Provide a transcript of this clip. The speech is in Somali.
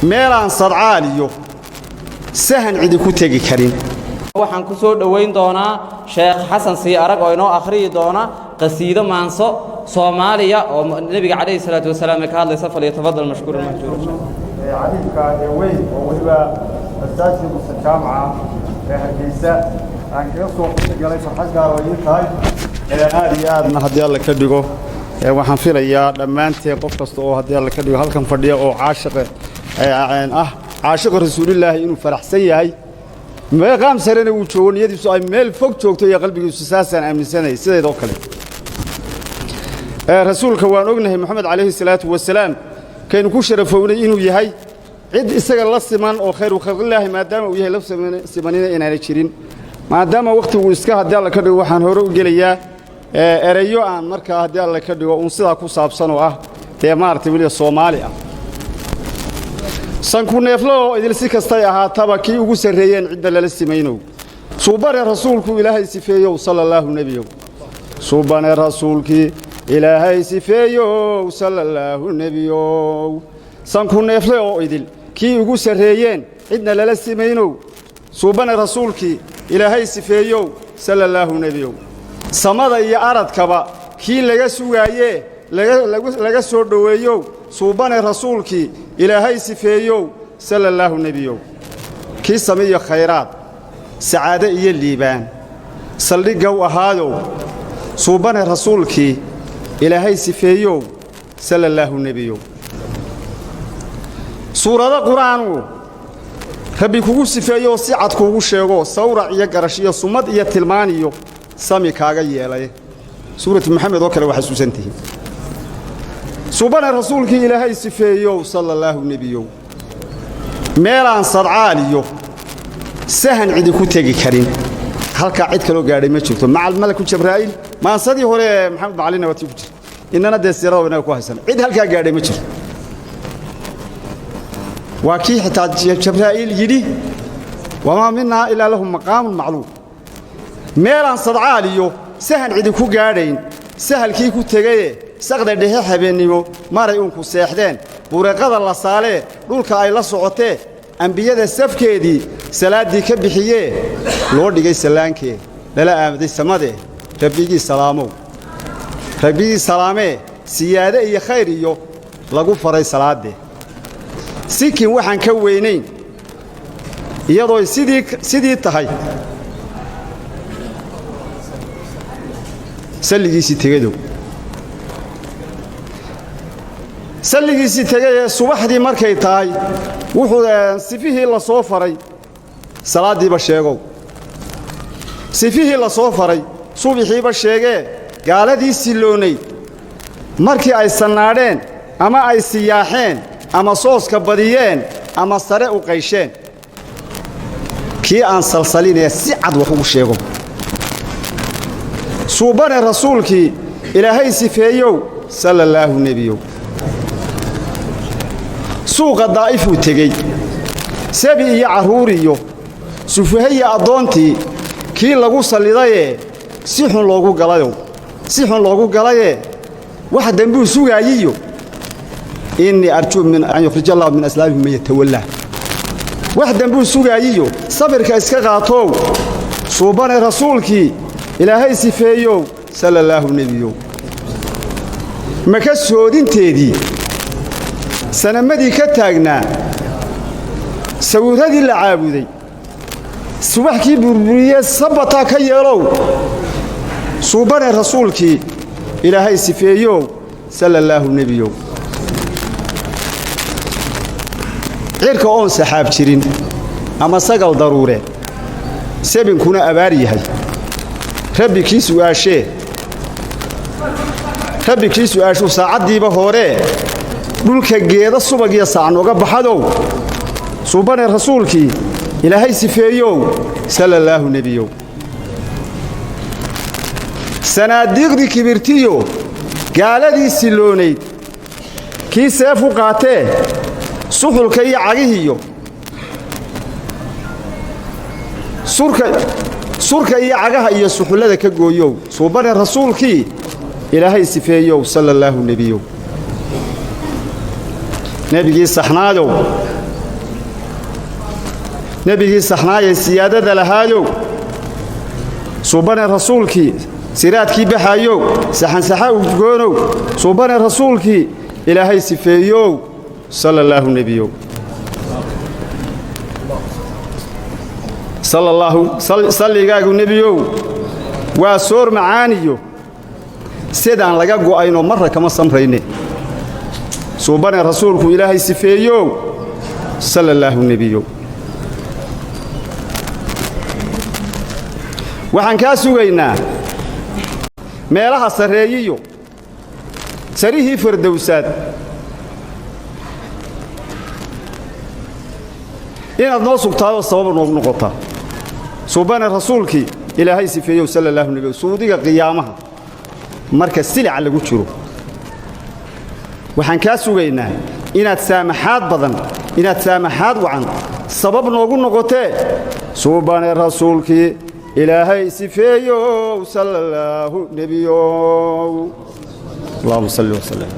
meelaan sadcaaliyo sahan cidi ku tegi karin waxaan ku soo dhaweyn doonaa Sheekh Xasan Sii Arag oo inoo akhriyi doona qasiido maanso Soomaaliya oo Nabiga Kaleey Salaatu Wasalaam ka hadlaysa falyatafadal mashkuuran mahjuur عديدك وين وهو أساسي مستجمعة هالجيسة عن كيسو جالي فرحة قارويين تاي aadna haddii alla ka dhigo waxaan filayaa dhammaanteen qof kasta oo haddii alla ka dhigo halkan fadhiya oo caashiq rasuulilaahi inuu faraxsan yahay meeqaam sarena uu joogo niyadiisu ay meel fog joogto iyo qalbigiisu saasaan aaminsanay sideedoo kale rasuulka waan ognahay maxamed calayhi salaatu wasalaam كان كوشر فوني إنه يهاي عد إستقل الله سمان أو خير وخير الله ما دام وياه لف سمانين إن على شيرين ما دام وقت وإسكاه هدي الله كده وحن هرو جليا أريو عن مركه هدي الله كده وأنصلا كوساب صنوعه تيمار تقولي الصومالية سنكون يفلو إذا لسه كستايها تبكي وجسريين عد الله السمينو صوبان رسولك إلهي سفيه صلى الله النبي صوبان رسولك إلهي سفيه صلى الله النبي سنكون يفلو إذل كي يقول سريين عندنا للسمينو صوبان رسولك إلهي سفيه صلى الله النبي سماذا يا أرد كبا كي لجسوعيه لجسور دويو صوبان رسولك إلهي سفيه صلى الله النبي كي سمي خيرات سعادة يليبان صلي جو هذا صوبان رسولك إلهي سفيو صلى الله النبي سورة القرآن ربي كوكو سفيو سعاد كوكو شيغو سورة إيا قرشية صمد إيا تلمانيو سامي كاغا يالي سورة محمد وكرا وحسوسنته سبحان رسولك إلهي سفيو صلى الله النبي ميلان صدعاليو سهن عدي كتاقي كريم halka cid kale oo gaaray ma jirto macal malku Jibril ma sadii hore Maxamed Macalin wati ku jir inana deesiro inay ku haysan cid halka gaaray ma jirto waa kii xitaa Jibril yiri wama minna ila lahum maqam ma'lum meelan sadcaaliyo sahan cid ku gaadhayn sahalkii ku tagay saqda dhexe habeenimo maray uu ku seexdeen bureeqada la saale dhulka ay la socotee أنبياء السفكيدي سلادي كبحية لورد جاي سلانكي لا أبدي سماده ربيجي سلامو ربيجي سلامه سيادة يا خيريو لقوا فري سلادة سكين وحن كوينين يضوي سيدي تهاي سلجي سيتجدو سلجي سيتجد صباح دي مركي تاي wuxuu sifihii la soo faray salaadii ba sheego sifihii la soo faray subaxii ba sheegee gaaladii siloonay markii ay sanaadeen ama ay siyaaxeen ama sooska badiyeen ama sare u qaysheen kii aan salsalinay si cad wax ugu sheego suubane rasuulkii ilaahay sifeeyo sallallahu nabiyo suuqa daaifu tagay sabi iyo caruuriyo sufahay adoontii kii lagu saliday si xun loogu galayo waxa dambu sugayiyo inni arju min an yukhrij Allah min aslabihi ma yatawalla waxa dambu sugayiyo sabirka iska qaato suubane rasuulkii ilaahay sifeeyo sallallahu nabiyo maka soodinteedii سنمدي كتاغنا سوودي العابودي سبحكي بربريه سبتا كيلو صوبان رسولك الهي سفيو صلى الله النبي غيرك اون سحاب جيرين اما سقل ضروره سبن كنا اباريهي ربي كيسو اشو ساعديبا هوره dhulka geeda subag iyo saan uga baxadow suubane rasuulkii ilaahay sifeeyo sallallahu nabiyo sanaadiqdi kibirtiyo gaaladii siloonay kii seefu qaatee suxulka iyo cagihiyo surka iyo cagaha iyo suxulada ka gooyow suubane rasuulkii ilaahay sifeeyo sallallahu nabiyo نبي صحنادو نبي صحناي سيادة لهايو صوبان رسولك سيراتك بحايو سحن سحاو جونو صوبان رسولك إلهي سفيو صلى الله نبيو صلى الله صلى قاقو نبيو وصور معانيو سيدان لقاقو أينو مرة كما سمريني صوبان رسولك إلهي سفيو صلى الله نبيو waxaan ka sugaynaa meelaha sareeyiyo sarihii fardowsaad inaad noo sugtaado sabab noogu noqota suubana rasuulkii ilaahay sifeeyo sallallahu alayhi wasallam suudiga qiyaamaha marka silic lagu jiro waxaan ka sugaynaa inaad saamaxaad wacan sabab noogu noqotee suubana rasuulkii إلهي سفيو صلى الله نبيو اللهم صل وسلم